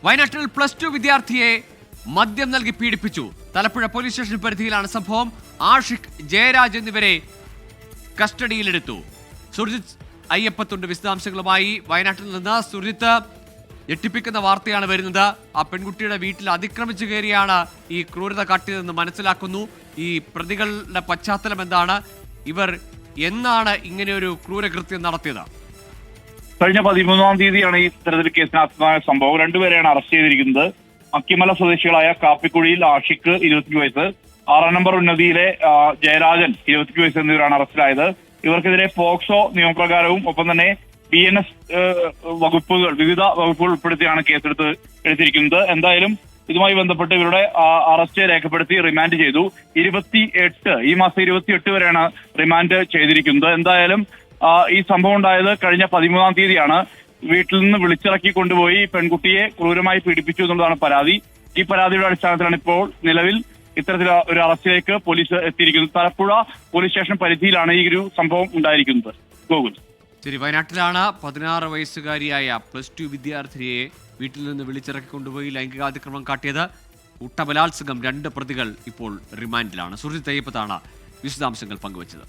വയനാട്ടിൽ +2 വിദ്യാർത്ഥിയെ മദ്യം നൽകി പീഡിപ്പിച്ചു. തലപ്പുഴ പോലീസ് സ്റ്റേഷൻ പരിധിയിലാണ് സംഭവം. ആഷിഖ്, ജയരാജ് എന്നിവരെ കസ്റ്റഡിയിലെടുത്തു. സുർജിത്ത് അയ്യപ്പത്തുണ്ട് വിശദാംശങ്ങളുമായി. വയനാട്ടിൽ നിന്ന് സുർജിത്ത്, ഞെട്ടിപ്പിക്കുന്ന വാർത്തയാണ് വരുന്നത്. ആ പെൺകുട്ടിയുടെ വീട്ടിൽ അതിക്രമിച്ചു കയറിയാണ് ഈ ക്രൂരത കാട്ടിയതെന്ന് മനസ്സിലാക്കുന്നു. ഈ പ്രതികളുടെ പശ്ചാത്തലം എന്താണ്? ഇവർ എന്നാണ് ഇങ്ങനെയൊരു ക്രൂരകൃത്യം നടത്തിയത്? കഴിഞ്ഞ 13-ാം തീയതിയാണ് ഈ ഇത്തരത്തിൽ കേസിനാസ്പദമായ സംഭവം. രണ്ടുപേരെയാണ് അറസ്റ്റ് ചെയ്തിരിക്കുന്നത്. അക്കിമല സ്വദേശികളായ കാപ്പിക്കുഴിയിൽ ആഷിഖ് 25 വയസ്സ്, 6 നമ്പർ ഉന്നതിയിലെ ജയരാജൻ 25 വയസ്സ് എന്നിവരാണ് അറസ്റ്റിലായത്. ഇവർക്കെതിരെ പോക്സോ നിയമപ്രകാരവും ഒപ്പം തന്നെ BNS വകുപ്പുകൾ, വിവിധ വകുപ്പുകൾ ഉൾപ്പെടുത്തിയാണ് എടുത്തിരിക്കുന്നത്. എന്തായാലും ഇതുമായി ബന്ധപ്പെട്ട് ഇവരുടെ അറസ്റ്റ് രേഖപ്പെടുത്തി റിമാൻഡ് ചെയ്തു. ഈ മാസം 28 വരെയാണ് റിമാൻഡ് ചെയ്തിരിക്കുന്നത്. എന്തായാലും ഈ സംഭവം ഉണ്ടായത് കഴിഞ്ഞ 13-ാം തീയതിയാണ്. വീട്ടിൽ നിന്ന് വിളിച്ചിറക്കി കൊണ്ടുപോയി പെൺകുട്ടിയെ ക്രൂരമായി പീഡിപ്പിച്ചു എന്നുള്ളതാണ് പരാതി. ഈ പരാതിയുടെ അടിസ്ഥാനത്തിലാണ് ഇപ്പോൾ നിലവിൽ ഇത്തരത്തിൽ ഒരു അറസ്റ്റിലേക്ക് പോലീസ് എത്തിയിരിക്കുന്നത്. തലപ്പുഴ പോലീസ് സ്റ്റേഷൻ പരിധിയിലാണ് ഈ ഒരു സംഭവം ഉണ്ടായിരിക്കുന്നത്. ഗോകുൽ, ശരി. വയനാട്ടിലാണ് 16 വയസ്സുകാരിയായ +2 വിദ്യാർത്ഥിനിയെ വീട്ടിൽ നിന്ന് വിളിച്ചിറക്കി കൊണ്ടുപോയി ലൈംഗികാതിക്രമം കാട്ടിയത്. കൂട്ടബലാത്സംഗം 2 പ്രതികൾ ഇപ്പോൾ റിമാൻഡിലാണ്. സുർജിത്ത് അയ്യപ്പത്താണ് വിശദാംശങ്ങൾ പങ്കുവച്ചത്.